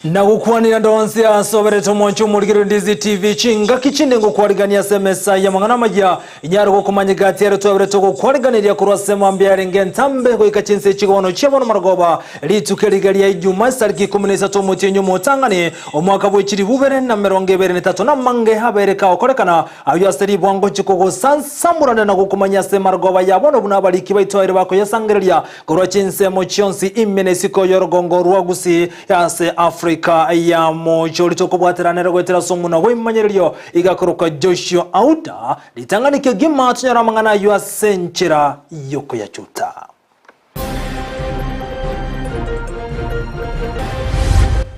Na gukwanira ndonse asobereto moncho muligiro Ndizi TV chinga kichinde ngokwarigania semesa ya mangana majya inyaro gokumanyika atiere tobereto gokwarigania kurwasema mbyare ngentambe go ikachinse chigono chebono maragoba litukerigalia Ijumaa sariki 13 mutinyo mutangane omwaka bw'ekiri 2023 na mange habereka okorekana ayo aseri bwango chikogo sansamurana na gokumanya semaragoba yabono bunabaliki baitoire bako yasangerelia kurwachinse mochionsi immenesiko yorogongo rwa Gusii yase Eyemo cholito kubwateranira gwetera somuna wimanyeryo igakoroka Joshua Auda litanganike gima tunyara mangana ywa senchera yoko ya chuta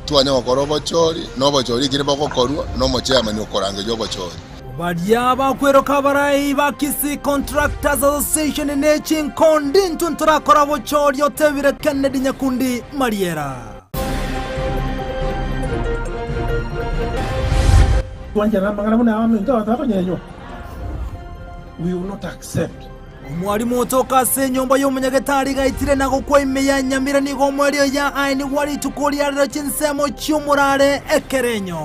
tuane wakorobo chori nobo chori kiri bako korwa no mochema ni okorange jobo chori Badiaba kwero kabarai ba Kisii Contractors Association nechin kondin tuntura korabo chori yotevire Kennedy Nyakundi Mariera We will not accept. Mwalimu otoka se nyomba y'omunyagetari gaitire nago kwa Amayia Nyamira nigo mwelio ya aini wali tukulia rero chinsemo cy'umurare ekerenyo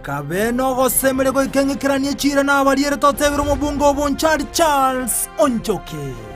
Kabeno gosemere go ikengekiranie chira na abariere totebiro mubungo bonchari Charles Onchoke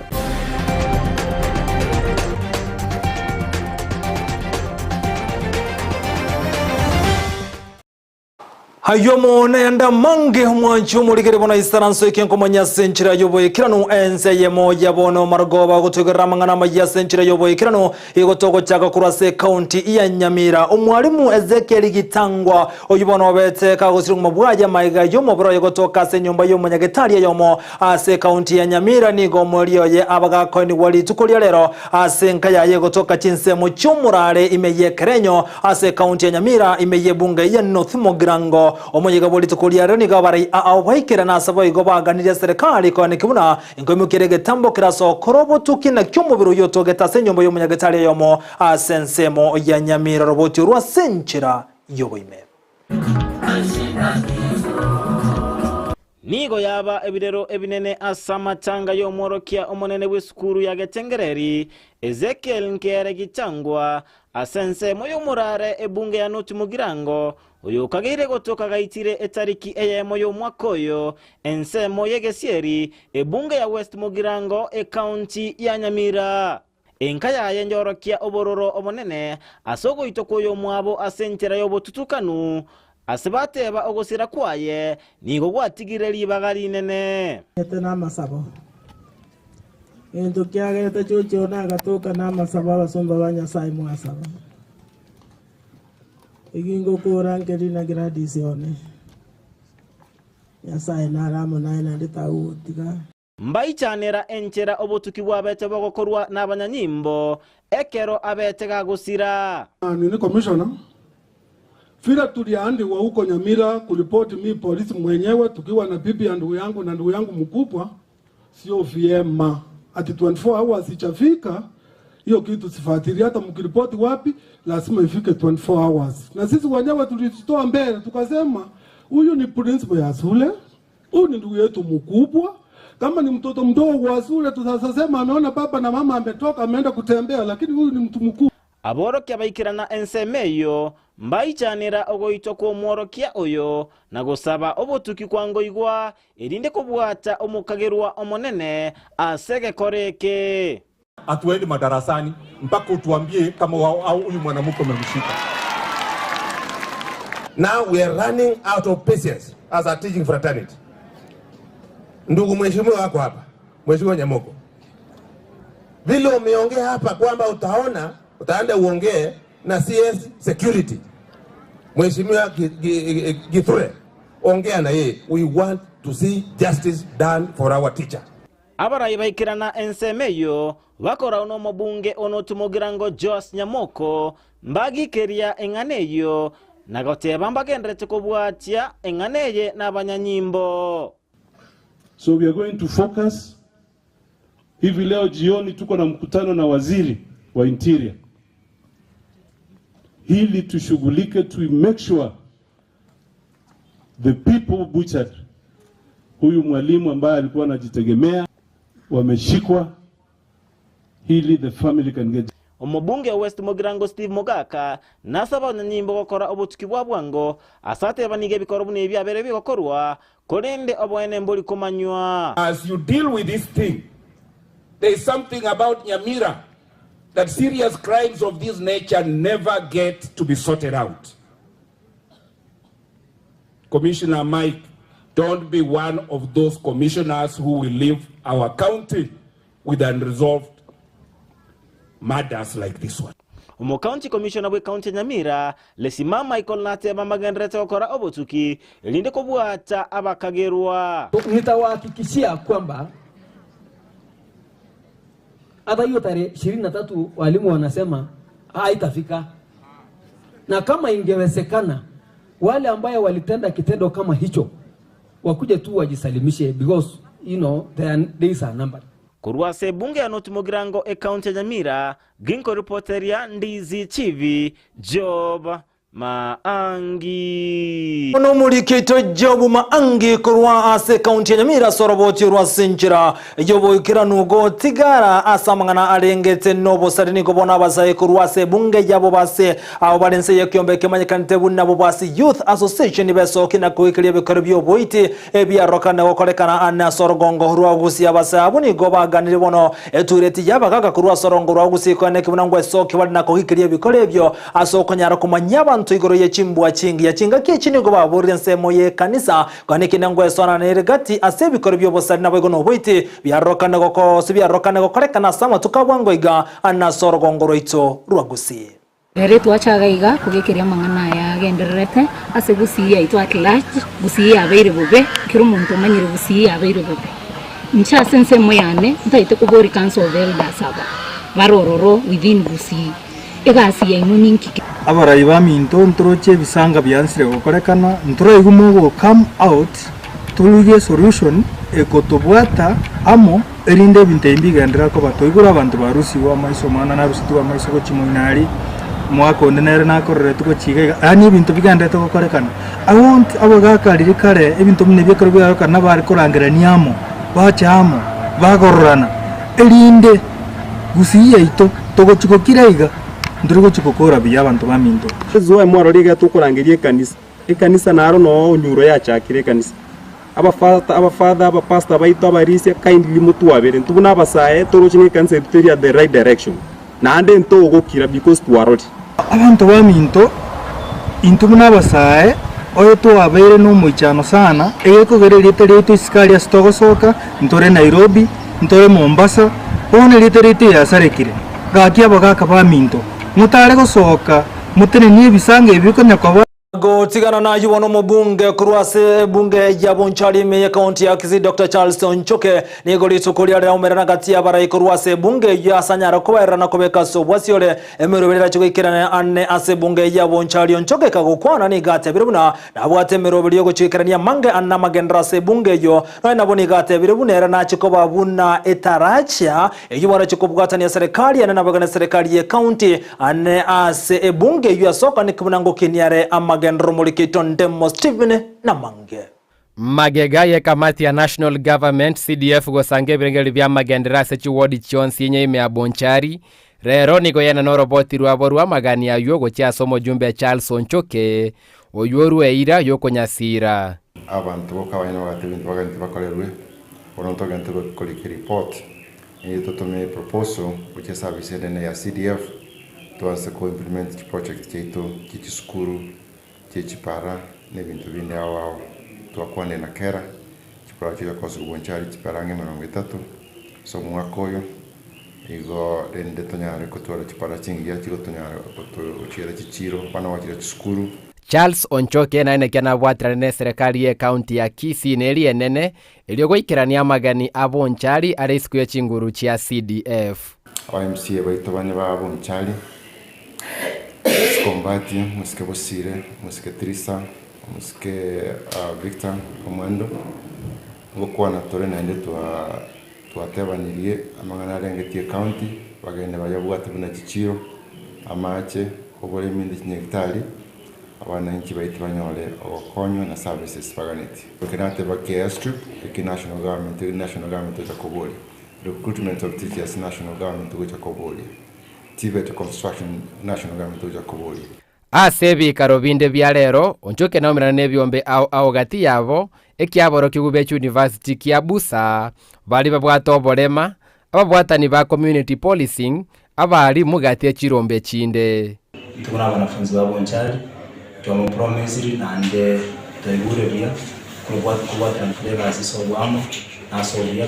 Eyemo nenda mange mwanchu muligere bona isaranso ikenko manya senchira yoboye kirano Ensa Eyemo yabono margoba gutugera mangana maya senchira yoboye kirano igotoko chaka kurase county ya Nyamira omwalimu Ezekiel Gitangwa oyibona obete ka gusiri mabwaja maiga yomo bro igotoka se nyumba y'omunyagetari Eyemo ase county ya Nyamira nigo moliyo ye abaga koini wali tukulia lero ase nkaya yegotoka chinsemo cy'umurare imeye kerenyo ase county ya Nyamira imeye bunga ya North Mogrango omuyiga boli tukulia rero nigabarai awahikira nasabo igobaganira serikali ko nikibuna ingomukirege tambo kiraso korobo tukina cy'umubiro yotogeta senyombo y'omunyagetari Eyemo asensemo ya Nyamira roboti rwa senchira yoboime Nigo yaba ebirero ebinene asamatanga y'omworokia omonene w'esukuru ya Getengereri Ezekiel Nkere Gitangwa asensemo y'omurare ebunge ya North Mugirango oyo kagire gotoka gaitire etariki Eyemo y'omwaka oyo ensemo y'egesieri ebunge ya West Mugirango county ya Nyamira enkaya yenjorokia obororo omonene asogo itoko y'omwabo asenchera y'obotutukanu asibateba ogosira kwaye nigo gwatigire libagali nene etena masabo ento kyagete chocho na gatoka na masabo abasomba banyasai mwasaba igingo koranke dina gradisione yasai na ramo na ina nditau tiga mbaichanera enchera obotuki bwabete bagokorwa n'abanyanyimbo ekero abete gagusira ni commissioner Fila tuliandikwa huko Nyamira kulipoti mi polisi mwenyewe tukiwa na bibi ya ndugu yangu na ndugu yangu mkubwa sio vyema ati 24 hours ichafika hiyo kitu sifuatilia hata mkiripoti wapi lazima ifike 24 hours na sisi wenyewe tulitoa mbele tukasema huyu ni principal ya shule huyu ni ndugu yetu mkubwa kama ni mtoto mdogo wa shule tutasema ameona baba na mama ametoka ameenda kutembea lakini huyu ni mtu mkubwa aborokia baikirana ensemeyo mbaichanira ogoito ko mworokia oyo na gusaba obotuki kwango igwa erinde kubwata omukagerwa omonene asege koreke atuende madarasani mpaka utuambie kama huyu mwanamke umemshika. Now we are running out of patience as a teaching fraternity. Ndugu mheshimiwa wako hapa, mheshimiwa Nyamoko. Vile umeongea hapa kwamba utaenda uongee na CS security. Mheshimiwa Githure, ongea na yeye. We want to see justice done for our teacher. Abarayi baikirana ensemeyo bakora uno mabunge ono Tumugirango Jos Nyamoko mbagi keria enganeyo nagoteba mbagendrete kubwatia enganeye n'abanyanyimbo. So we are going to focus. Hivi leo jioni tuko na mkutano na waziri wa interior. Hili tushughulike to make sure the people butchered huyu mwalimu ambaye alikuwa anajitegemea wameshikwa, ili the family can get. Omubunge West Mugirango Steve Mogaka nasaba nyimbo gukora obutuki bwa bwango asate banige bikoro bune byabere bigokorwa korende obwene mboli komanywa. As you deal with this thing, there is something about Nyamira that serious crimes of this nature never get to be sorted out. Commissioner Mike, don't be one of those commissioners who will leave our county with unresolved matters like this one. County Commissioner we County Nyamira lesimama ikolnate mamagendrete okora obotuki elinde kubwata abakagerwa. Nitawahakikishia kwamba hata hiyo tarehe 23 walimu wanasema haitafika, na kama ingewezekana wale ambao walitenda kitendo kama hicho wakuje tu wajisalimishe, because you know there is a number. Kurwase bunge ya North Mugirango County Nyamira ginko reporteria Ndizi TV Job Maangi. Ono mulikito Job Maangi kurwa ase County Nyamira soroboti rwa Senchira yobo ikiranu go tigara asamangana alengete nobo sarini kubona abasaye kurwa ase bunge yabo base abo balense yakyombe kemanyekante bunna bo base Youth Association beso kina kuikiria bikoro byo boiti ebyarokana gokorekana ana sorogongo rwa Gusii abasa abuni go baganire bono etureti yabagaga kurwa sorongo rwa Gusii kone kibunangwe soki walina kuikiria bikoro byo asokonyara kumanyaba igoro yechimbwa chingi yachinga kichini go baburire nsemo ye kanisa kane kinangwe sona nerigati ase bikoro byo bosari nabo igono boiti byarokana goko sibyarokana gokorekana sama tukabwango iga ana sorogongoro ito rwa Gusii Ere twachaga iga kugekeria mangana ya genderete ase Gusii aitwa clash Gusii abeire bobe kiro muntu manyire Gusii abeire bobe ncha sense moyane ndaite kubori council of elders aba barororo within Gusii egasi ya inuninki abarayi baminto ntroche bisanga byansire gukorekana ntoro igumo come out tuluge solution ekotobwata amo erinde bintembigendera ko batoigura abantu barusi wa maiso mana na rusi wa maiso ko chimunari mwako onenere nakorere tuko chiga ani ibintu bigandete gukorekana I want abaga lirikare ibintu mune byekoro byarokana bari korangira niamo bachamo bagororana erinde Gusii yaito togochiko kiraiga ndrugo chikokora biya abantu baminto zuwa mwaro liga tukorangirie kanisa naro no nyuro ya chakire kanisa aba pastor baito abarisia kindly mutu abere ntubuna abasaye torochine concept the right direction na ande nto gukira because tuaroti abantu baminto intubuna abasaye oyo to abere no muichano sana egekogerera iterito isikali astogosoka ntore Nairobi ntore Mombasa one literite ya sarekire gaki abagaka baminto mutare gosoka mutene ni bisange ebikonya kwa go tigana na yuwono mubunge kurwase bunge ya Bonchari me county ya Kisii Dr. Charles Onchoke ni goli tukulia ya umerana gati ya bara kurwase bunge ya sanyara kubaira na kubeka sobwasiole emerobera chikikirana ane ase bunge ya Bonchari Onchoke kagukwana ni gati birubuna nabwate meroberi yo guchikirania mange anna magendra se bunge yo na boni gati birubuna era na chikoba buna etaracha eyubara chikobwatani ya serikali na nabagana serikali ya county ane ase bunge yo soka ni kubunango kiniare amagendro mulikito ndemo Steven na mange magega ye kamati ya National Government CDF gosange birengeri bya magendera sechi ward chonsi yenye ime ya Bonchari rero niko yana no roboti rwa magani ya yogo cha somo jumbe ya Charles Onchoke oyoru eira yoko nyasira abantu bokabanya batibintu baganti bakolerwe oronto ganto koliki report and to me proposal which is service ya CDF to as ko implement project cheto kichukuru chipara nebintu binde awo twakwane na kera chipara chya kosu Bonchari chiparange 30 so mwakoyo igo rende tonyare kutwara chipara chingi ya chiro tonyare kutochira chichiro bana wachira chikuru. Charles Onchoke na ene kana bwatrane serikali ya county ya Kisii neri enene eliogoikirania magani Bonchari ari siku ya chinguru chia CDF MCA baito bane ba Bonchari Kombati, musike Bosire, musike Trisa, musike Victor Komando ngokwa na tore na ende tuatebanirie amangana rengetie county bagende bayabwate buna chichiro amache obore mindi chinyekitali wananchi baitu banyole okonyo na services paganiti tukinate bakia strip national government utakoboli recruitment of teachers national government utakoboli TVET construction national government utakoboli asebi karobinde bya rero onjoke na omirana nebyombe ao gati yabo ekiaboro kigube university kia Busa bali babwatoborema ababwatani ba community policing abali mugati ya chirombe chinde tukuna wanafunzi wa bonchari tuwa promisiri na ande taigure bia kuwa transfer asiso wamo na solia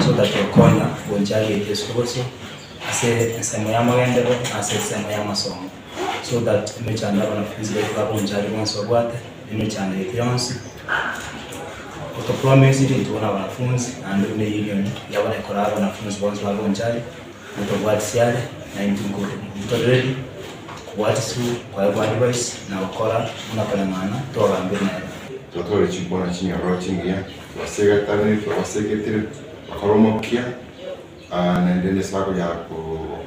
so that yokonya bonchari ekeskoso ase semo ya magendero ase semo ya masomo so that imechanda wanafunzi wa bonchari bonso bwate imechanda etionsi kuto promisiri tuwa wanafunzi ande ne union ya wanekora wanafunzi bonso wa bonchari mutobwatisiale na intungo mutodredi watu kwa advice na wakora unapalemana toa mbele tutore chibona chinya rotingia wasegatani wasegetire koromokia na ndene swago ya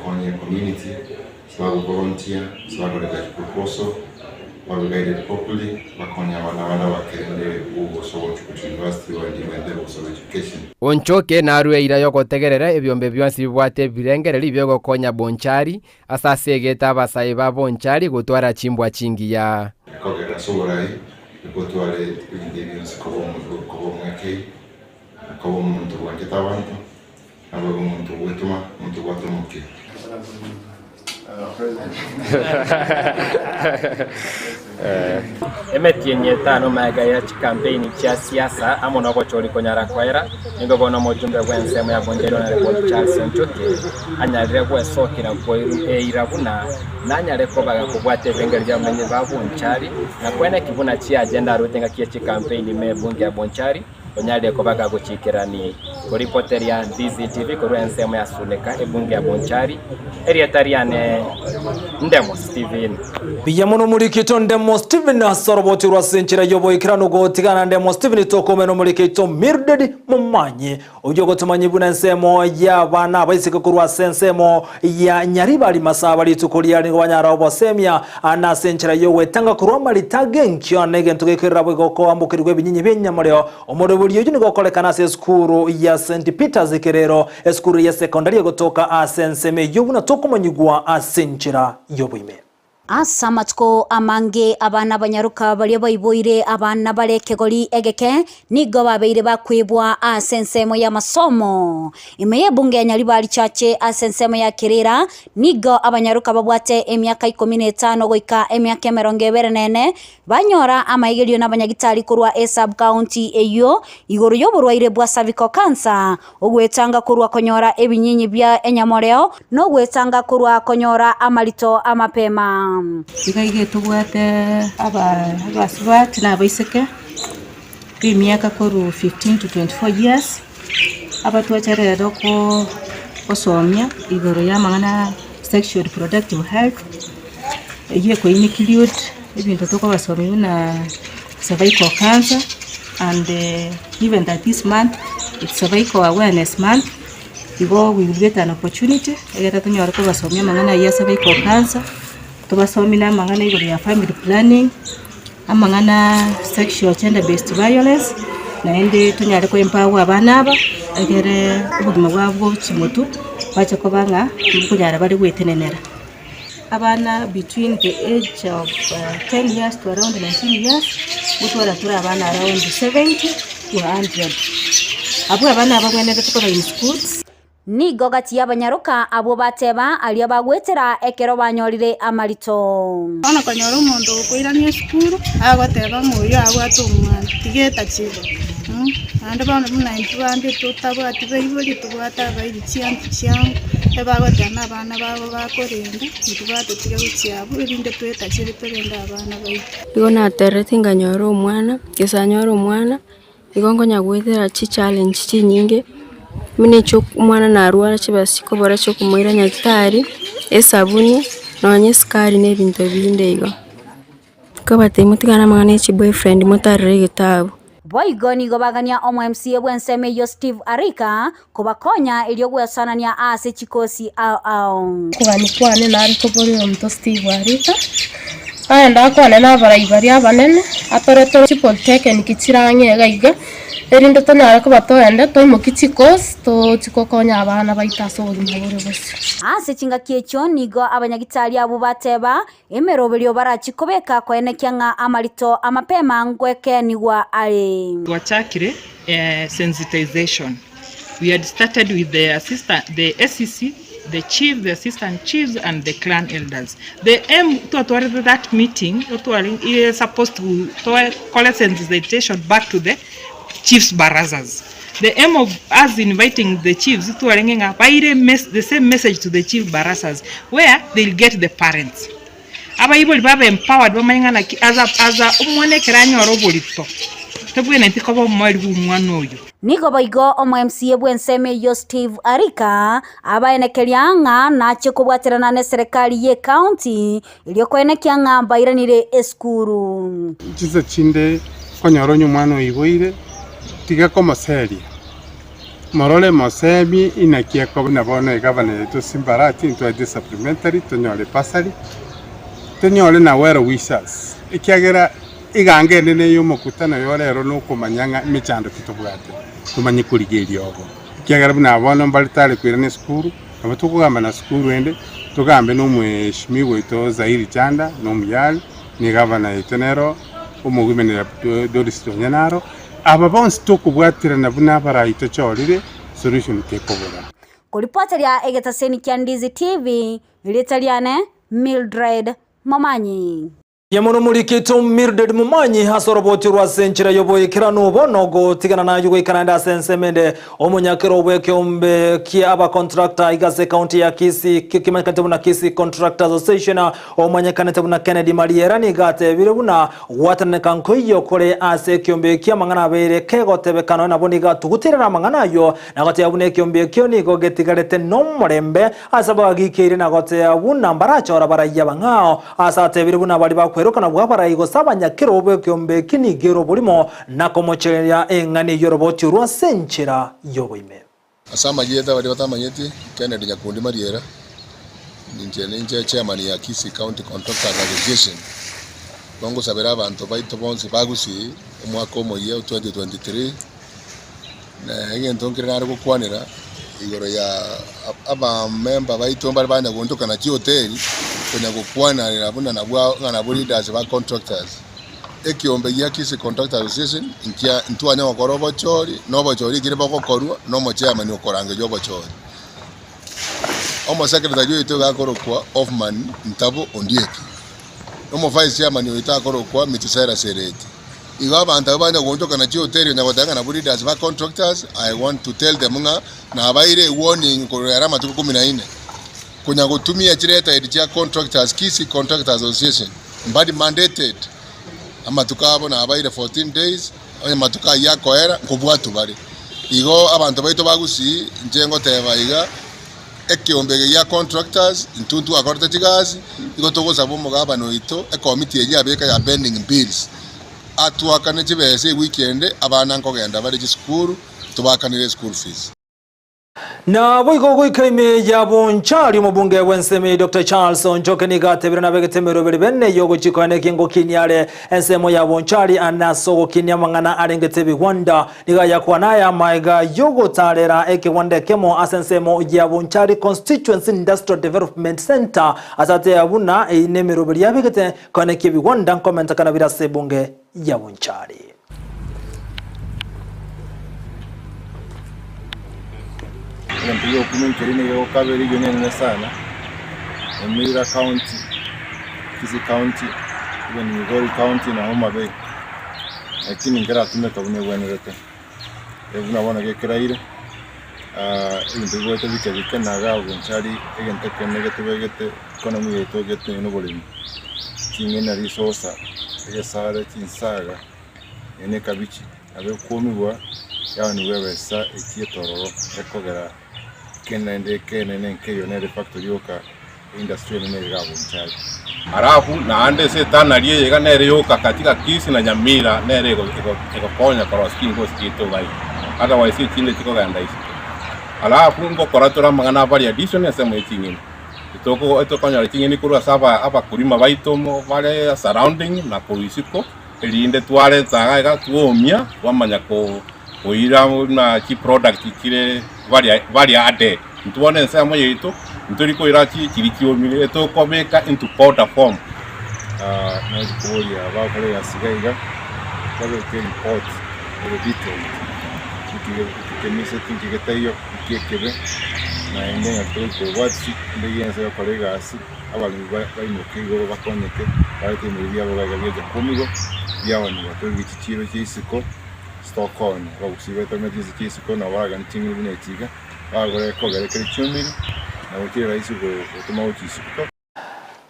konye community swago volunteer swago ya proposal were guided properly wakonya wana wakende ugo so university wa ndimende so education onchoke narwe ira yoko tegerera ebyombe byonsi bwate birengereri ibyo konya bonchari asasegeta basai ba bonchari gutwara chimbwa chingiya kogera soborai gutware indebiyonsi ko mweke ko muntu wangeta abantu abo muntu wetuma muntu watumuke emetie tano maga ya campaign ya siasa amona ko chori konyara kwaira ningo bona mojumbe wensemo ya bonjero na report Charles Nchoke anyarire kwa sokira kwa irabuna nanyare ko baga kubwate bengeri ya menye babunchari na kwene kibuna chi agenda rutenga kie campaign me bunge ya bonchari onyade ko baga guchikirani ko reporter ya Ndizi TV ko wensemo ya suneka ebunge ya bonchari area tariane Ndemo Steven biyamuno muri kito Ndemo Steven asoroboti rwasenchira yobo ikirano gotigana Ndemo Steven tokomeno muri kito Mirdedi Mumanye ujyo gotumanye buna nsemo ya bana bayisika kurwa sensemo ya nyaribali masaba litukulia ngo banyara obosemya anasenchira yowe tanga kurwa mali tagenkyo nege ntugekira bwego ambukirwe binyinyi benyamoreo omodobuli yuni gokolekana se skuru ya St Peter's Kerero skuru ya secondary gotoka asenseme yobuna tokomanyigwa asenchira yobuime asamatko amange abana banyaruka bali bayiboire abana barekegoli egeke nigo babeire bakwibwa asensemo ya masomo imeye bunge ya nyaribali chache asensemo ya Kirera nigo abanyaruka babwate emyaka 15 goika emyaka 24 banyora amayigelio n'abanyagitari kurwa sub county eyo igoro yoburwaire bwa cervical cancer ogwetanga kurwa konyora ebinyinyi bya enyamoreo no gwetanga kurwa konyora amalito amapema Ikaige tubwate abasbat na baiseke b'imyaka koru 15 to 24 years abatwachere doko osomya igoro ya mangana sexual reproductive health iye ko include ibintu toko basomya na cervical cancer and even that this month it's cervical awareness month we will get an opportunity egata tunyora ko basomya mangana ya cervical cancer tubasomina mangana igoro ya family planning amangana sexual gender based violence na ende tunyare ko empower abana aba agere ubugima bwabo kimoto bacha ko banga kunyara bari gwetenenera abana between the age of 10 years to around 19 years gutwara tura abana around 70 to 100 abo abana abagwenera tuko in schools nigo gati y'abanyaruka abo bateba ali abagwetera ekero banyorire amarito ona konyora umuntu ukwirania skuru agoteba muyo agwatumwa tigeta chigo ande bana muna intwande tutabwati bayibuli tubwata bayiri chiantu chiangu ebagotana abana babo bakorenda tubwate tige guchiabu irinde tweta chiri perenda abana bayi igona terete nganyora umwana gesanyora umwana igongonya gwethera chi challenge chinyinge mine cyo umwana narwara kibasiko bora cyo kumwira nyagitari esabuni nonye skari n'ebintu bindego kabate mutigana mangane chi boyfriend mutarire gitabo boygoni gobagania omo MCA bwenseme yo Steve Arika kubakonya ilio gwesanania ase chikosi au kubanikwane nari kobori omuntu Steve Arika aenda kwane na baraibari abanene atoreto chipolteke nikichirange gaiga erinde tonyara ko batoende toimukichi course to chikokonya abana baitaso obugima bore bose ase chingaki echo nigo abanyagitari abo bateba emeroberio barachikobeka kwenekya ng'a amarito amapema ngweke nigwa ale twachakire sensitization. We had started with the SCC, the chief, the assistant chiefs, and the clan elders. The aim to that meeting is supposed to collect sensitization back to the chiefs barazas. The aim of us inviting the chiefs to the same message to the chief barazas, where they'll get the parents. Aba ibo baba empowered as a umwane keranyo robolito. Tebwe ntikobo mwalibu mwana oyo. Nigo baigo omo MCA bwenseme yo Steve Arika abaenekeria ng'a nacho kubwatirana ne serikali ye county iliyokwenekia ng'a bairanire eskuru chiza chinde konyoronyo mwana oiboire tiga ko maseria morole masemi inakia ko na bona gavana to simbarati into supplementary to nyole pasari to nyole na wero wishes ikiagera igange nene yo mukutano yorero no kumanyanga michando kitubwate tumanyi kuligeria ogo kiagera buna bona mbalitale kwirane skuru abatukugamba na skuru ende tugambe no mweshimi wito Zairi Chanda no myali ni gavana etenero umugumenera Doris Tonyanaro aba bonse tukubwatirana buna baraito chorire solution kekobora kuripoteria egetaseni kya Ndizi TV ilitaliane Mildred Mamanyi Yamono mulikitu Mildred Mumanyi hasorobotirwa senchira yoboyekirano bonogo tigana na yugo ikananda sensemende omunyakiro obweke ombe kia aba contractor igase county ya Kisii kimakate buna Kisii Contractors Association omanyakane buna Kennedy Mariera ni gate birebuna watane kankoyo kore ase kyombe kia mangana bere kegotebekano na boniga tugutirana mangana yo na gote abune kyombe kyo ni go getigarete nomorembe asaba gikire na gote abuna mbaracho baraya bangao asate birebuna bali kwerukana bwabarayigo sabanyakiro obwekyombe kinigero bulimo nakomocheria engani yoroboti rwa senchira yoboime asama yeta bali batamanyeti Kennedy Nyakundi Mariera ninje chairman ya Kisii County Contractors Association bongo sabera abantu baito bonse bagusi umwaka omoye 2023 na ngento nkirana gukwanira igoro ya aba member baito bali banya gondoka na hotel kwenye kukwana nabuna na leaders ba contractors ekiombe ya Kisii Contractors Association inkia ntwanya wakorobo chori nobo chori kire bako korwa no chairman okorange jobo chori omo secretary yo itoga korokwa Offman Ntabo Ondieki omo vice chairman yo itakorokwa Mitusera Sereti iga abantu abanya gondoka na hotel na godanga na leaders ba contractors. I want to tell them na abaire warning ko yarama tuko 14 kunya gutumia chireta edicha contractors Kisii Contractors Association mbadi mandated ama tukabo na abaire 14 days ama tuka yako era kubwatu bari igo abantu baito bagusi njengo teba iga ekiombege ya contractors intuntu akorte chigazi igo togoza bomo gabano ito e committee ya beka ya pending bills atuakane chibese weekend abana nkogenda bari school tubakanire school fees na boigo goikaime ya bonchari mubunge wenseme Dr. Charles Onchoke ni gatebira na begetemero bene yogo chikone kingo kinyale ensemo ya bonchari anasogo kinyamangana arengetebi Rwanda niga yakwana ya maiga yogo talera eke wande kemo asensemo ya bonchari Constituency Industrial Development Center asate abuna inemero beri ya begete kone kibi Rwanda komenta kana birase bunge ya bonchari Ndio kumenkerine yo kabiri yone sana Nyamira County, Kisii County, even Migori County na Homa Bay. Lakini ngara tumeka bune bwanirete. Ebuna bona gekiraire. Ndio gote bike naga ubunchari egente kenegete begete economy yeto gete no bolimi. Kingena resource egesare kinsaga ene kabichi abe komibwa yani wewe sa ekietororo ekogera kenende keyo ne factory yoka industry ne gabo mchali arafu na ande se tanalie yega nere yoka katika Kisii na Nyamira nere eko kwa skin go skito bai otherwise chinde tiko ganda isi alafu ngo koratora magana bali addition ya sema etingini itokonya kingeni kurwa saba abakulima baitomo bale surrounding na kuisiko elinde twale taga tuomia wamanya ko oira na ki product kire bali ade ntubone nsa mo yeito nturi ko ira ki kirikiomi eto komeka into powder form na ikoli aba kale ya sigaiga kale ke import ele detail kikemisa tikiketayo kikebe na endenga tuko watsi ndiyense ya kolega asi abali bainokigo bakonyeke barete media bagagaje komigo byawani batongi kiciro cy'isiko Stockholm bagusibe tometize cy'isiko na waga ntingi binetiga bagore ko garekere 10 na ukiri raisi go utuma ukisiko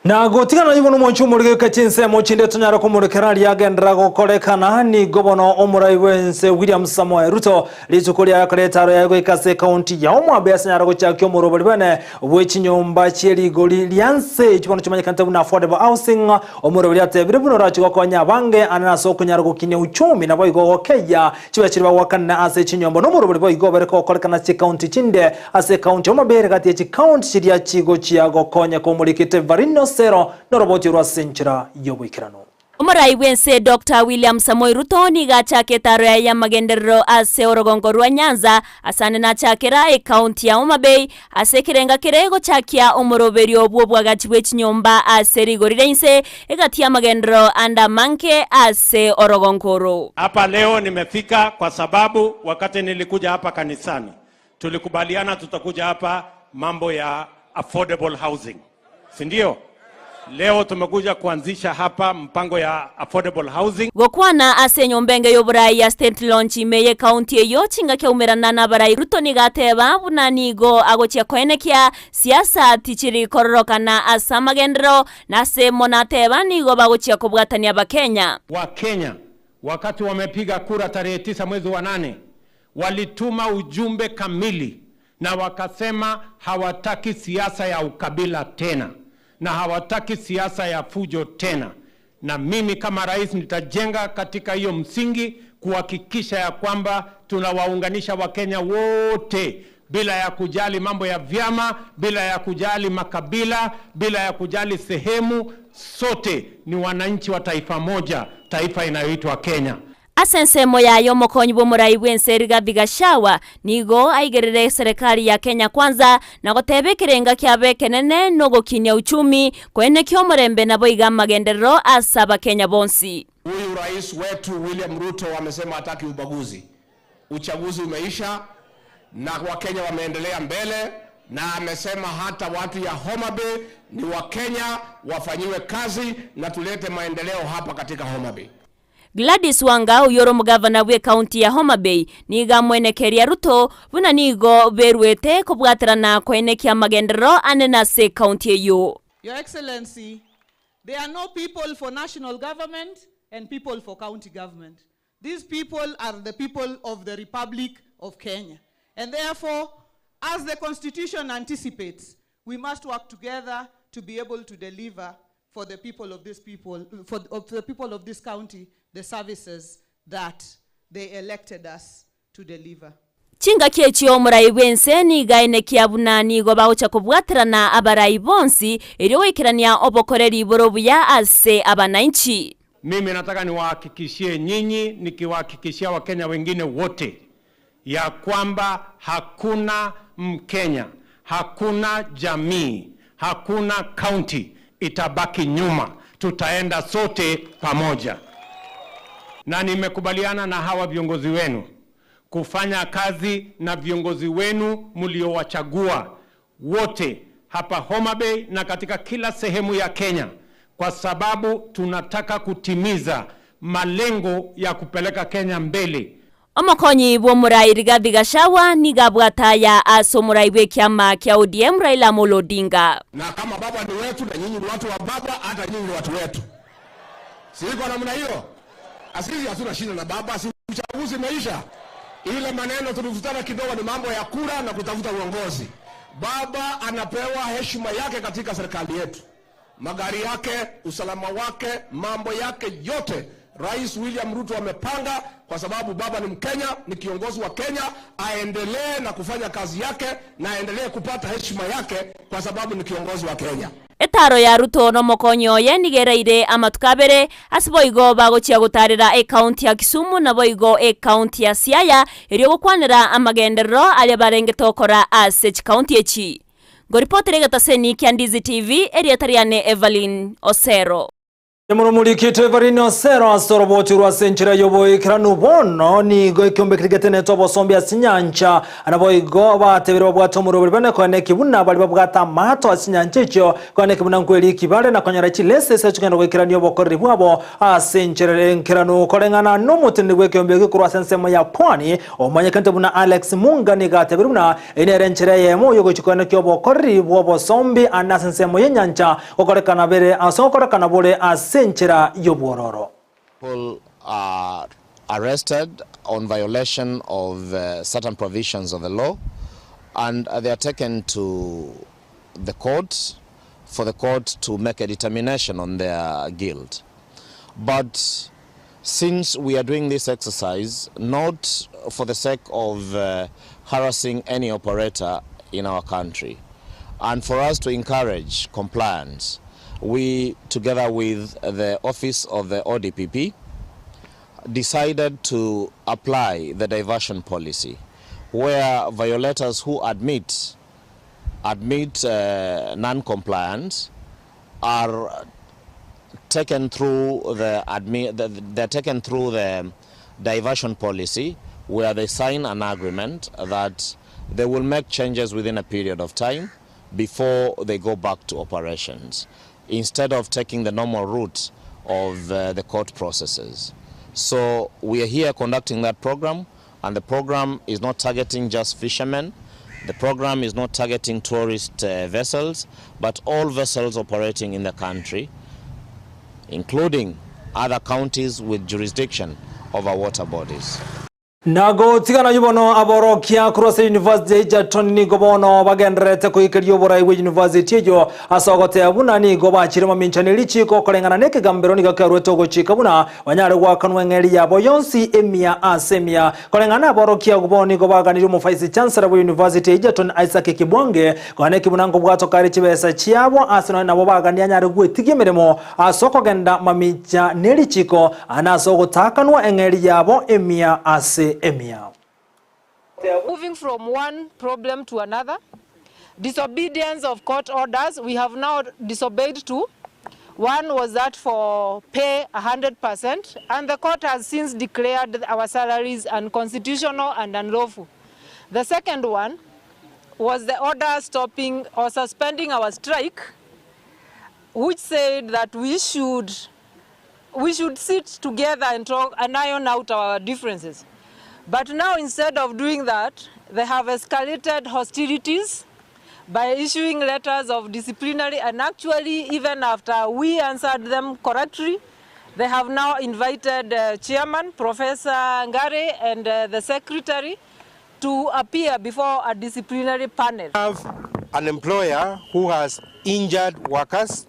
na gotigana ibono monchu murige kachinse mochinde tunyara ko murekerali yagendera gukorekana ni gobono omurai wense William Samoei Ruto litukuri yakoretaro yago ikase county ya omwabe asanyara go cyakyo murobali bane bwechinyomba cyerigoli lyanse kibono cyumanyikanta buna affordable housing omurobali atebire buno rachiko konya bange ananaso kunyara go kinya uchumi na boigo okeya kiba kiriba wakana ase chinyomba no murobali boigo bereko korekana ci county chinde ase county omabere kati ci county chiria chigo chiago konya ko mulikite varino sero noroboti rwa senchira yobwikirano Omurai wense Dr. William Samoei Ruto ni gachake taro ya magenderero ase orogongo rwa Nyanza asane na chakera e county ya Homa Bay ase kirenga kirego chakia omuroberi obwo bwagati bw'ekinyomba ase rigorirense egati ya magenderero anda manke ase orogongoro. Hapa leo nimefika kwa sababu wakati nilikuja hapa kanisani tulikubaliana tutakuja hapa mambo ya affordable housing. Si ndio? Leo tumekuja kuanzisha hapa mpango ya affordable housing. Gokwana ase nyombenge yoburai ya state launch imeye county eyo chinga kya umerana na barai Ruto ni gateba bunanigo agochia koenekya siasa tichiri kororokana asa magendero na se monateba nigo bagochia kubwatania bakenya. Wa Kenya wakati wamepiga kura tarehe 9 mwezi wa 8 walituma ujumbe kamili na wakasema hawataki siasa ya ukabila tena na hawataki siasa ya fujo tena, na mimi kama rais nitajenga katika hiyo msingi kuhakikisha ya kwamba tunawaunganisha Wakenya wote bila ya kujali mambo ya vyama, bila ya kujali makabila, bila ya kujali sehemu. Sote ni wananchi wa taifa moja, taifa inayoitwa Kenya. Asensemo ya Eyemo konyibo murai wense Rigathi Gachagua nigo aigerere serikali ya Kenya kwanza na gotebe kirenga kyabe kenene no gokinya uchumi kwene kyo murembe na boiga magenderero asaba Kenya bonsi. Huyu rais wetu William Ruto amesema hataki ubaguzi. Uchaguzi umeisha na Wakenya wameendelea mbele, na amesema hata watu ya Homa Bay ni Wakenya, wafanyiwe kazi na tulete maendeleo hapa katika Homa Bay. Gladys Wanga uyoro mugavana we county ya Homa Bay niga mwenekeria Ruto buna nigo berwete kubwaterana kwenekia magendero anena se county eyo. Your Excellency, there are no people for national government and people for county government. These people are the people of the Republic of Kenya. And therefore, as the Constitution anticipates, we must work together to be able to deliver for the people of this the people of this county the services that they elected us to deliver. Chinga kechi omurai wense ni gaine kiabunani go baucha kubwaterana abarai bonsi ero ikirania obokoreri borobuya ase abananchi. Mimi nataka niwahakikishie nyinyi, nikiwahakikishia Wakenya wengine wote ya kwamba hakuna Mkenya, hakuna jamii, hakuna county itabaki nyuma. Tutaenda sote pamoja. Na nimekubaliana na hawa viongozi wenu kufanya kazi na viongozi wenu mliowachagua wote hapa Homa Bay na katika kila sehemu ya Kenya, kwa sababu tunataka kutimiza malengo ya kupeleka Kenya mbele. Omokonyi bo murai Rigathi Gachagua nigabwata ya aso murai we kiama kya ODM Raila Amolo Odinga. Na kama baba ni wetu na nyinyi ni watu wa baba, hata nyinyi ni watu wetu. Siko namna hiyo. Asili hatuna shida na baba, si uchaguzi maisha. Ile maneno tulivutana kidogo ni mambo ya kura na kutafuta uongozi. Baba anapewa heshima yake katika serikali yetu. Magari yake, usalama wake, mambo yake yote Rais William Ruto amepanga, kwa sababu baba ni Mkenya, ni kiongozi wa Kenya, aendelee na kufanya kazi yake na aendelee kupata heshima yake kwa sababu ni kiongozi wa Kenya. Etaro ya Ruto no mokonyo ye nigereire amatukabere asiboigo bagochia gutarira county ya Kisumu na boigo county ya Siaya irio gukwanira amagenderero aria barengetokora ase county echi. Goripotire gataseni kia Ndizi TV eria tariane Evelyn Osero. Murumurikite Evelyn Osero asoroboti rwa senchira yoboikiranu bono ni go ikombe krigetene tobo sombi asinyancha anaboigo batebero bwato murubiri bane kone kibuna bali babwata mato asinyancha icho kone kibuna nkweli kibale na konyara chilese sechugenda gwikirani yobokori bwabo asenchira nkiranu korengana no mutindi gwekombe gikurwa sensemo ya pwani omanyekante buna Alex Munga ni gatebero na enerenchira Eyemo yogo chikone kyobokori bwabo sombi anasensemo yenyancha okorekana bere asokorekana bole senchira yobororo. People are arrested on violation of certain provisions of the law, and they are taken to the court for the court to make a determination on their guilt. But since we are doing this exercise not for the sake of harassing any operator in our country, and for us to encourage compliance, we, together with the office of the ODPP, decided to apply the diversion policy, where violators who admit non-compliance are taken through the diversion policy, where they sign an agreement that they will make changes within a period of time before they go back to operations, instead of taking the normal route of the court processes. So we are here conducting that program, and the program is not targeting just fishermen. The program is not targeting tourist vessels, but all vessels operating in the country, including other counties with jurisdiction over water bodies. Nago tigana yubono aborokia Cross University Jaton ni gobono bagenderete kuikiriyo borai we university yo asogote abuna ni goba chirima minchane lichiko kolengana neke gambero ni gakarweto gochika buna wanyare gwakanwe ngeri yabo yonsi emia asemia kolengana aborokia goboni gobaganiri mu vice chancellor we university Jaton Isaac Kibwange kwane kibunango bwato kari chibesa chiabo asino na bobagani anyare gwetigemeremo asoko genda mamicha nelichiko anasogotakanwa engeri yabo emia ase Emia. Moving from one problem to another, disobedience of court orders, we have now disobeyed two. One was that for pay 100%, and the court has since declared our salaries unconstitutional and unlawful. The second one was the order stopping or suspending our strike, which said that we should sit together and talk and iron out our differences. But now, instead of doing that, they have escalated hostilities by issuing letters of disciplinary, and actually, even after we answered them correctly, they have now invited Chairman, Professor Ngare, and the Secretary to appear before a disciplinary panel. We have an employer who has injured workers,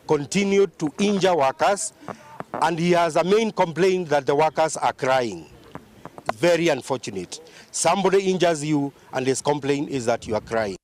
continued to injure workers, and he has a main complaint that the workers are crying. Very unfortunate. Somebody injures you and his complaint is that you are crying.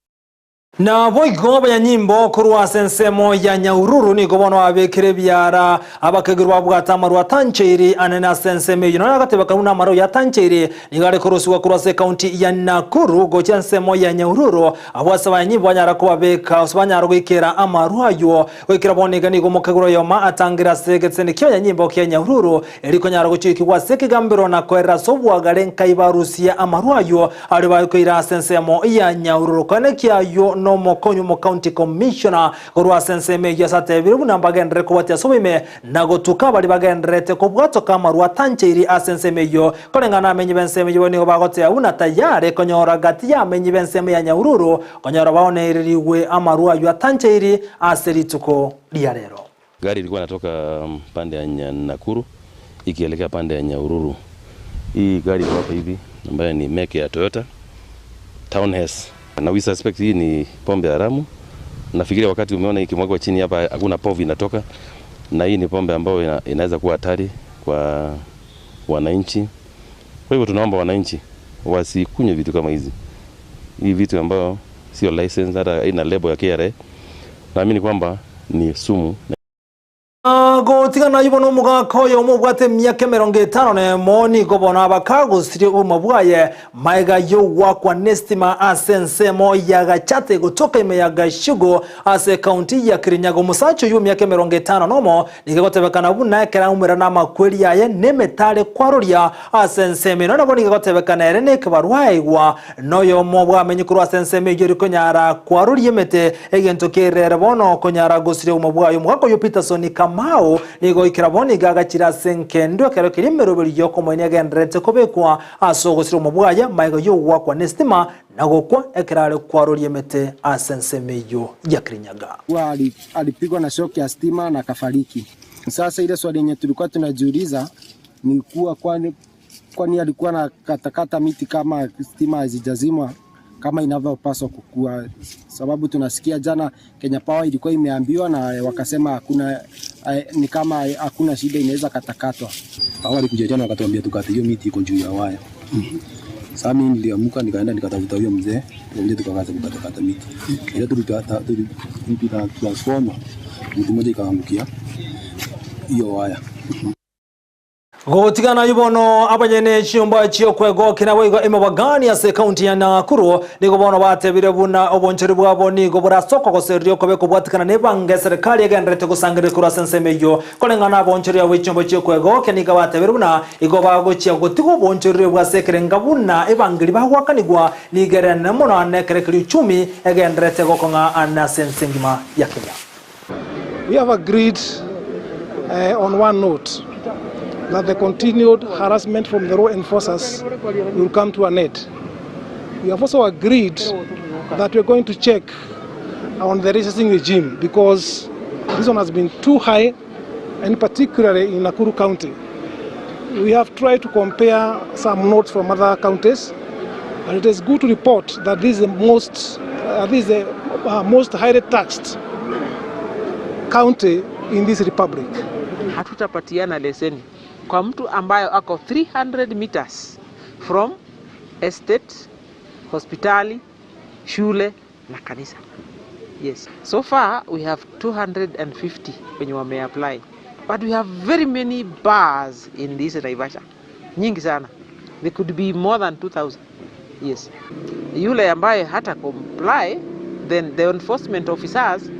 Na boigo bya nyimbo kurwa sensemo ya Nyahururu ni gobono abekire byara abakegirwa bwata marwa tancheri anana sensemo yino agateba kanuna maro ya tancheri nigare kuruswa kurase county ya Nakuru go chansemo ya Nyahururu abwasaba nyimbo anyara ko abeka usbanyara gwikera amarwayo gwikira bonega ni gomokegiro yoma atangira segetsene kyo ya nyimbo kya Nyahururu eriko nyara gucikirwa sekigambiro na kwera sobwagare nkaibarusia amarwayo ari bayikoira sensemo ya Nyahururu kane kyayo no mokonyo mo county commissioner gorwa senseme yasate biru nambagendere ko batia sobime nagotuka bali bagendrete ko bwato kamarwa tancheri asenseme yo kolengana amenyi benseme yo ni bagote una tayare konyora gati ya amenyi benseme ya Nyahururu konyora baoneririwe amarwa yo tancheri aserituko diarero. Gari ilikuwa natoka pande ya Nakuru ikielekea pande ya Nyahururu. Hii gari iko hapa hivi ambayo ni make ya Toyota Town House. Na we suspect hii ni pombe haramu. Nafikiria wakati umeona ikimwagwa chini hapa hakuna povu inatoka, na hii ni pombe ambayo inaweza kuwa hatari kwa wananchi. Kwa hivyo tunaomba wananchi wasikunywe vitu kama hizi. Hii vitu ambao sio license, hata ina label ya KRA. Naamini kwamba ni sumu. Gotigana ibono mugako yo mubwate myaka 50 ni gobona abakagusire umubwaye maiga yo wakwa nestima asensemo ya gachate gutoka imeyaga shugo ase county ya Kirinyaga musacho yo myaka 50 nomo nigotebekana buna kera umira na makweli yaye nemetale kwaroria asenseme no nabo nigotebekana ere ne kbarwaigwa noyo mobwa amenyikuru asenseme yori konyara kwaroria mete egento kerere bono konyara gusire umubwayo mugako yo Peterson Mao nigo ikiraboni gagachira senkendo kero kirimero yoko mwenya gendrete kobekwa asogosira umubwaya maigo yo wakwa nestima nagokwa ekirale kwarorie mete asensemeyo ya Kirinyaga. Alipigwa na shock ya stima na kafariki. Sasa ile swali yenye tulikuwa tunajiuliza ni kuwa kwani alikuwa na katakata miti kama stima hazijazimwa kama inavyopaswa kukua, sababu tunasikia jana Kenya Power ilikuwa imeambiwa na wakasema hakuna, ni kama hakuna shida inaweza katakatwa. Awali kuja jana wakatuambia tukate hiyo miti iko juu ya waya. Sasa mimi niliamuka nikaenda nikatafuta huyo mzee, ndio tukakaza kukata miti. Ile tulipita transformer, mtu mmoja ikaangukia hiyo waya. Gotigana ibono abanyene chiyomba chiyo kwego kinawe emabagani ase county ya Nakuru nigo bono batebire buna oboncheri bwabo nigo burasoko goserio kobeko bwatikana nebange serikali yagendrete gusangire kura sensemeyo kolengana aboncheri ya chiyomba chiyo kwego keniga batebire buna igo bagochia gotigo boncheri bwa sekerenga buna ebangiri bahwakanigwa nigerene muno anekerekiri 10 yagendrete gokonga ana sensengima ya Kenya. We have agreed on one note that the continued harassment from the law enforcers will come to an end. We have also agreed that we're going to check on the licensing regime because this one has been too high, and particularly in Nakuru County. We have tried to compare some notes from other counties, and it is good to report that this is the most highly taxed county in this republic. Hatutapatiana leseni kwa mtu ambayo ako 300 meters from estate, hospitali, shule na kanisa. Yes. So far we have 250 when we may apply. But we have very many bars in this Naivasha. Nyingi sana. There could be more than 2,000. Yes. Yule ambaye hata comply, then the enforcement officers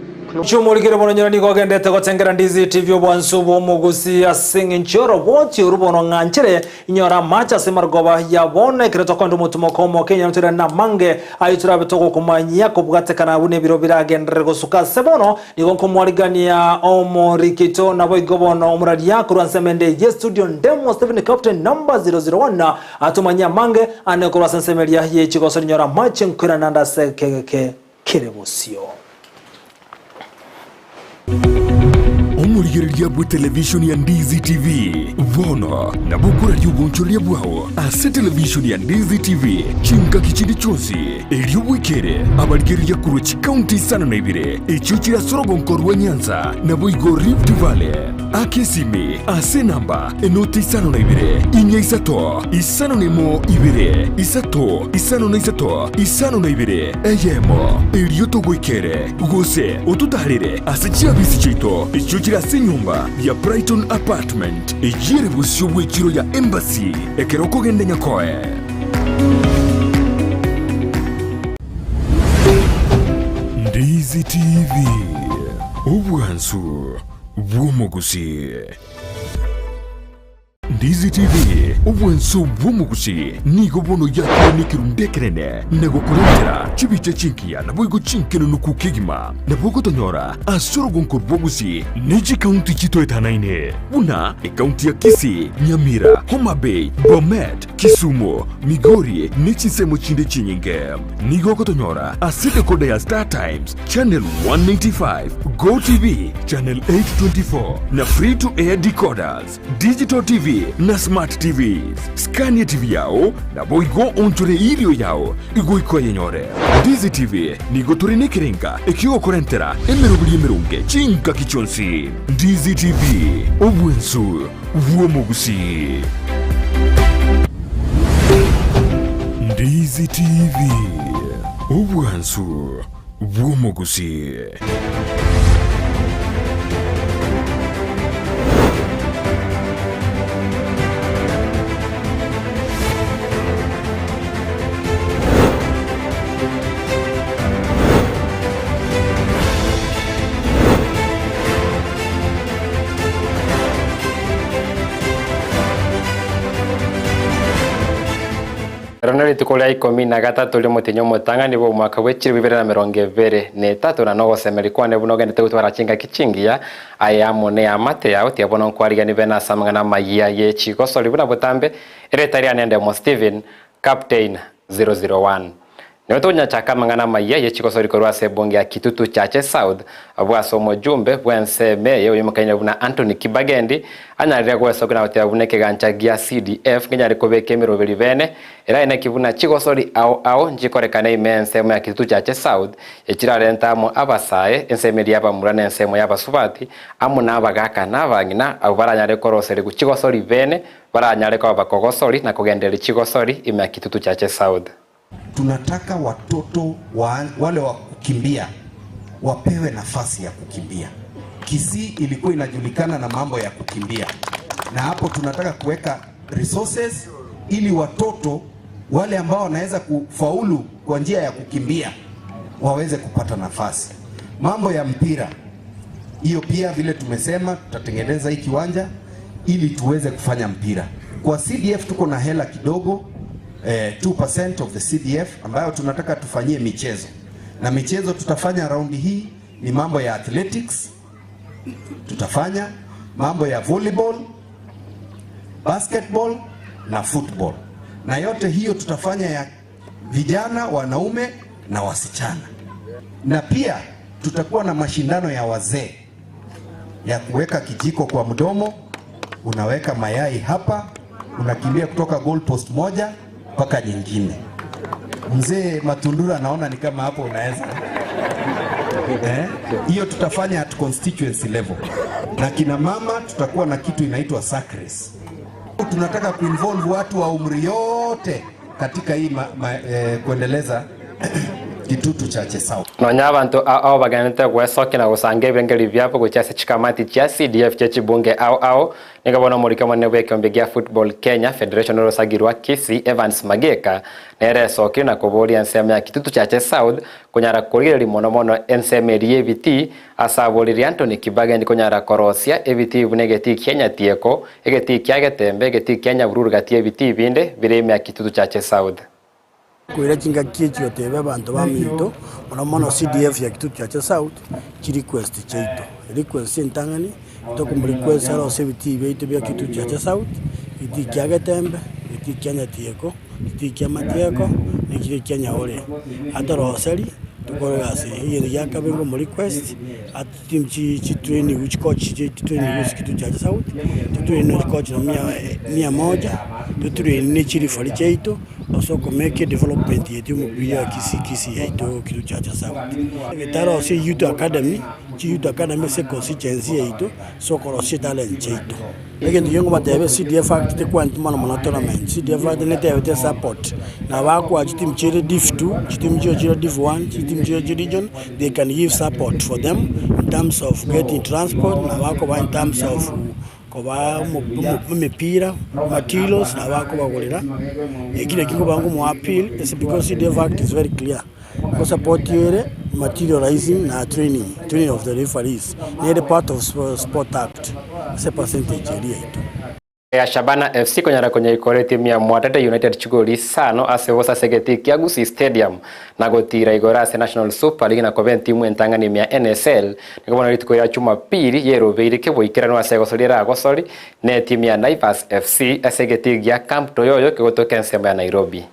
Chumurikire bono nyoni gogendete gotengera Ndizi TV obwansubo Gusii asinga nchoro boti urubono nganchere inyora macha semargoba yabone kireto kondo mutumoko mo Kenya ntira na mange ayitura betoko kumanya kubwatekana bune biro biragendere gosuka sebono nigonko mwarigania omorikito na boigobono omuradi yakuru ansemende ye studio ndemo Stephen Captain number 001 atumanya mange anekora sensemelia ye chigoso nyora macha nkura nanda sekeke kirebosio. Omurigereria bwa television ya Ndizi TV vono na bukura ry'ubunchoria bwaho ase television ya Ndizi TV chinka kichindi chonsi eriobwekere abarigereria kuruchi county sana na ibire echo kirasorogo nkorwa Nyanza na boigo Rift Valley akesime ase namba enoti isano na ibire inya isato isano nemo ibire isato isano na isato isano na ibire Eyemo erioto gwekere gose otutarire ase chiabisi chito echo kirase nyumba ya Brighton Apartment ejire busyo bwekiro ya Embassy ekeroko gende nyakoe. Ndizi TV obwansu bw'Gusii. Ndizi TV obwansu bw'Gusii nigo bono yakire nikirundekerene nego kurentera chibiche chinkia na boigo chinkeno nukukigima na bogo tonyora asorogo nkorwa Gusii neji county chito etanaine una county ya Kisii, Nyamira, Homa Bay, Bomet, Kisumu, Migori nechi semo chinde chinyinge nigo kotonyora aside kode ya Star Times channel 195 Go TV channel 824 na free to air decoders Digital TV na Smart TVs. Scania TV yao na boigo onchore irio yao igoiko yenyore. Ndizi TV nigo turine kirenga ikigo korentera emerunge chinka kichonsi. Ndizi TV obwensu uomo Gusii. Ndizi TV obwensu uomo Gusii. Ronali tukolia ikomi na gatatu lyo mutinyo mutanga nibo mwaka w'ekiri 2023 na nogo semerikwa ne buno gende gutwara chinga kichingia Eyemo ne amate yao tiabona nkwariga ni bena samanga na Amayia ye chigosori buna butambe eretari nende mo Steven Captain 001 Nyotonya chaka mangana Amayia ye chigosori korwa sebonge ya Kitutu Chache South abwa somo jumbe bwense me yo yimukanya buna Anthony Kibagendi anyarira kwa sokona hotel buneke gancha gia CDF kinyari kobeke mirobeli bene era ina kibuna chigosori ao njikorekana imense mu ya Kitutu Chache South echirarenta mu abasaye ensemeri aba murana ensemo y'abasubati amuna abagaka nabangina abaranyare koroseri kuchigosori bene baranyare kwa bakogosori na kugendera chigosori ime ya Kitutu Chache South. Tunataka watoto wale wa kukimbia wapewe nafasi ya kukimbia. Kisii ilikuwa inajulikana na mambo ya kukimbia, na hapo tunataka kuweka resources ili watoto wale ambao wanaweza kufaulu kwa njia ya kukimbia waweze kupata nafasi. Mambo ya mpira, hiyo pia vile tumesema tutatengeneza hii kiwanja ili tuweze kufanya mpira. Kwa CDF tuko na hela kidogo 2% of the CDF ambayo tunataka tufanyie michezo, na michezo tutafanya raundi hii ni mambo ya athletics, tutafanya mambo ya volleyball, basketball na football, na yote hiyo tutafanya ya vijana, wanaume na wasichana. Na pia tutakuwa na mashindano ya wazee ya kuweka kijiko kwa mdomo, unaweka mayai hapa, unakimbia kutoka goal post moja mpaka nyingine. Mzee Matundura naona ni kama hapo unaweza. Hiyo tutafanya at constituency level. Na kina mama tutakuwa na kitu inaitwa sacres. Tunataka kuinvolve watu wa umri yote katika hii kuendeleza Kitutu Chache South. Nonya abantu ao baganete gwesoke na gusange bengeli byapo guchase chikamati cha CDF cha chibunge ao nikabona muri kama nebwe kombegia football Kenya Federation Rosagirwa Kisii Evans Mageka nere soke na kuboria ensema ya Kitutu Chache South kunyara kurire mono ensema EVT asaboliri Anthony Kibagendi kunyara korosia EVT bunegeti Kenya tieko egeti kyagetembe egeti Kenya bururu gati EVT binde bireme ya Kitutu Chache South. Kuira chinga kichi otebe abantu bamito mono CDF ya Kitutu Chache South ki request cheito request intangani to kumrequest aro CBT beito bya Kitutu Chache South iti kyagetembe iti Kenya tieko iti kyamatieko iti Kenya ore atoroseri tukoragase yiri yakabengo mo request at team chi training which coach chi training which Kitutu Chache South to train coach no mia moja to train ni chiri fari cheito also make development yetu mubia Kisii yetu Kitutu Chache South. Getaro si youth academy se constituency yetu so korosi talent cheito. Legend yongo matebe CDF act kwa ntumana mona tournament CDF act ne tebe support na wako achitim chire div 2 chitim chire div 1 chitim chire region they can give support for them in terms of getting transport na wako in terms of koba mipira materials na wako bagolera ekile kiko bangu mu appeal is because CDF act is very clear ko support yere materializing na training of the referees near the part of sport act se percentage area ito ya Shabana FC konyara kwenye ikore timu ya Mwadete United chugoli sano asewosa segeti kia Gusii Stadium na gotira igorase National Super League na kobe timu entangani ya NSL nikabona litiko ya chuma pili yero beire kebo ikirano asegosolira agosoli ne timu ya Naivas FC asegeti ya Camp Toyoyo kegotoka Ensa ya Nairobi.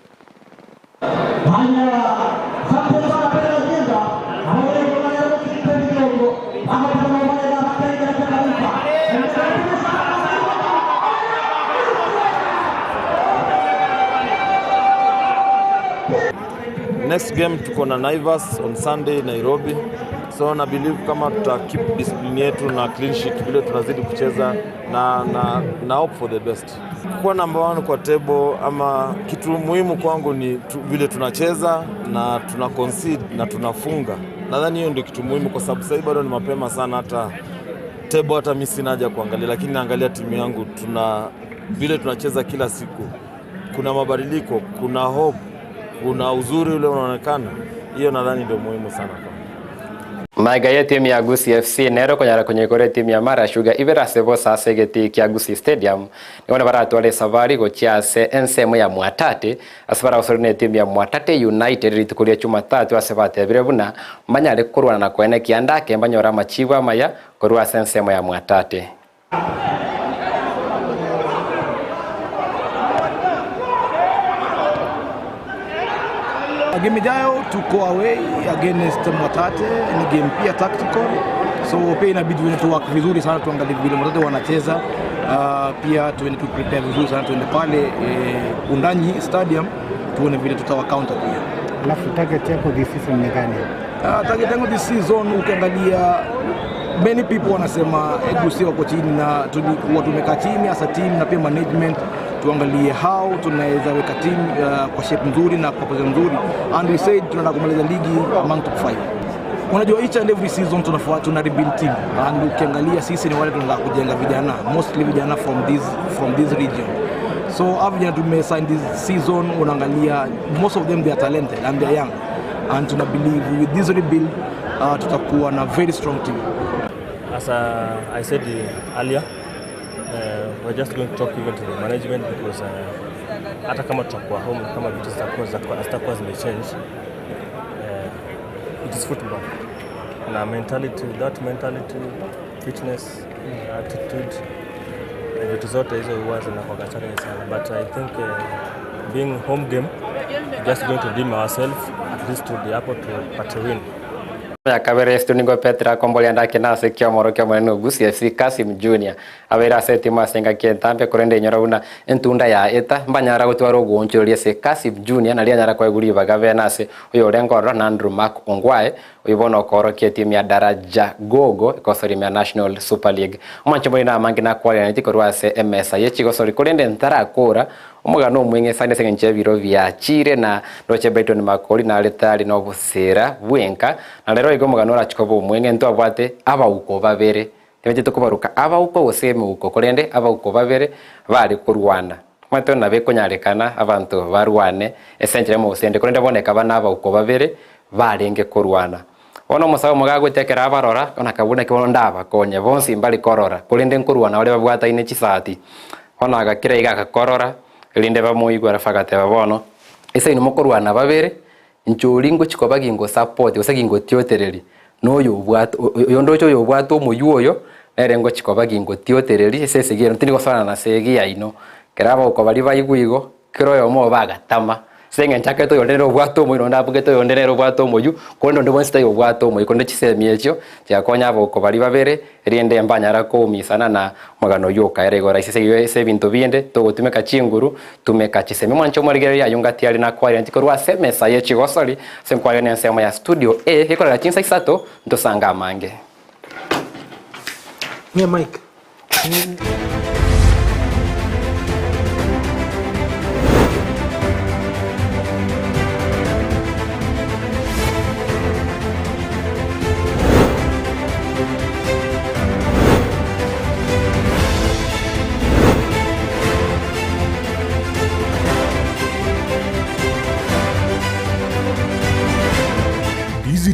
Next game tuko na Naivas on Sunday Nairobi. So na believe kama tuta keep discipline yetu na clean sheet vile tunazidi kucheza na hope for the best. Kwa number 1 kwa table ama kitu muhimu kwangu ni vile tunacheza na tuna concede na tunafunga. Nadhani hiyo ndio kitu muhimu kwa sababu sasa bado ni mapema sana hata table hata mimi sina haja kuangalia, lakini naangalia timu yangu vile tunacheza kila siku. Kuna mabadiliko, kuna hope, kuna uzuri ule unaonekana. Hiyo nadhani ndio muhimu sana kwa Maiga timu ya Gusii FC nero konyara konyekore timu ya Mara Sugar ibera sebo sasa geti kia Gusii Stadium niona baratwale safari gochia se Ensa ya Mwatate asabara usorine timu ya Mwatate United ritukulia Jumatatu asebate birebuna mbanyale kurwana na kwene kiandake mbanyora machiwa maya kurwa Ensa ya Mwatate. Game ijayo tuko away against Mwatate, ni game pia tactical, so pia inabidi tuende tu work vizuri sana, tuangalie vile Mwatate wanacheza, pia tuende tu prepare vizuri sana, tuende pale Undanyi Stadium tuone vile tutawa counter pia. Alafu target yako this season ni gani? Target yangu this season ukiangalia many people wanasema Gusii wako chini na tulikuwa tumekaa chini as a team na pia management tuangalie how tunaweza weka team kwa shape nzuri na kwa position nzuri, and we said tunataka kumaliza ligi among top 5. Unajua each and every season tuna rebuild team, and ukiangalia sisi ni wale tunataka kujenga vijana, mostly vijana from this region. So vijana tumesign this season, unaangalia most of them they are talented and they are young, and tuna believe with this rebuild tutakuwa na very strong team. As I said earlier, we're just going to talk even to the management because hata kama tutakuwa home kama vitu zitakuwa zimechange, it is football na mentality, fitness, attitude, vitu zote hizo huwa zinakuwa challenge sana, but I think being home game, just going to redeem ourselves at least to the airport to part a win. Ya kabere stuningo Petra kombolia ndake na sekya moro kya mwana Gusii FC Kasim Junior abera seti masenga kentambe kurende nyora una entunda ya eta mbanyara gutwaro gonchoria se Kasim Junior na lianyara kwa guri bagave nase uyo rengo ro na Andrew Mark Ongwae uyibono koro kia timu ya daraja gogo ikosori ya National Super League umancho na mangina kwa ya nitiko rwase MSA yechigosori kurende ntara kora umugano mwenge sane sengenche biro vya chire na roche Brighton makoli na letali no busera bwenka na lero igo mugano rachikobo mwenge ntwa bwate aba uko babere temeje tukubaruka aba uko useme uko kurende aba uko babere bari kurwana mwato na bekonyarekana abantu barwane essentially mo usende kurende boneka bana aba uko babere barenge kurwana ono musawo mugago tekera abarora ona kabuna kibono ndaba konye bonsi mbali korora kurende nkurwana wale babwata ine chisati ona agakira iga korora linde bamuigwa rafagate babono ese ni mukorwana babere ncholingo chikobagingo support usagingo tiotereri noyo bwato yondocho yo bwato muyuoyo erengo chikobagingo tiotereri ese segiro tinigo sana na segia ino keraba uko bali bayiguigo kiroyo mo bagatama senga nchake to yondero bwato mo ino ndabuge to yondero bwato moyu kondo ndo bonsta yo bwato mo ikondo chisemiecho chakonya abo uko bali babere riende mbanyara ko misana na magano yoka erego raisi se bintu biende to gutumeka chinguru tumeka chiseme mwancho mwarigere ya yunga tiali na kwari antiko rwa semesa yechi gosori senkwari ne nsema ya studio hekora chinsa kisato ndo sanga mange ne Mike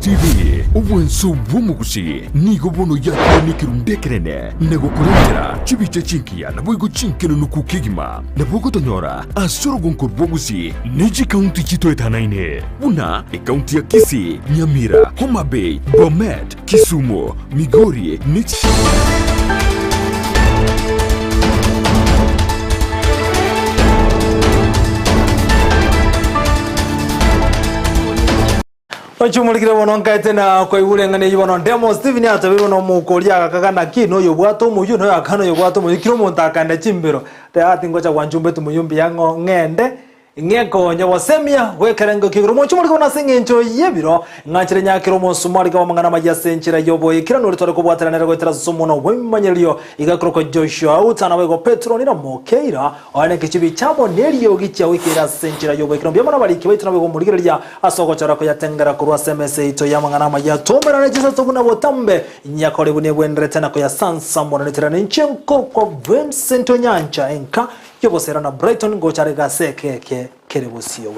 TV ubwenso bw'omugusi nigo bono yakene kirundekerene nego kurengera chibiche chinkia na bwigo chinkeno nukukigima na bwigo tonyora asoro gonkor bwogusi neji county chito etanaine una county ya Kisii, Nyamira, Homa Bay, Bomet, Kisumu, Migori, neji Ochumulikire bono nkaite na kwa ibulengane yibono demo Steven atabiro no mukolia akakana kino yo bwato muyu no akano yo bwato muyu kiro montakanda chimbero te ati ngocha wanjumbe tumuyumbi yango ngende ngeko nyawasemia wekerengo kirumo chumuri kona singencho yebiro ngachire nyakirumo sumari ka mangana majasenchira yoboye kirano ritore kubwateranira gwetera sumuno wemanyelio igakroko Joshua utana wego Petro nira mokeira ane kichibi chamo neriyo gicha wikira senchira yoboye kirano byamana bariki baitana wego murigereria asoko chara ko yatengera kurwa semese ito yamangana majatomera nejisa tobuna botambe nyakore bune bwendere tena ko ya sansa mona neterana nchenko ko Vincent Onyancha enka yobosera na Brighton gochare gaseke kerebusio.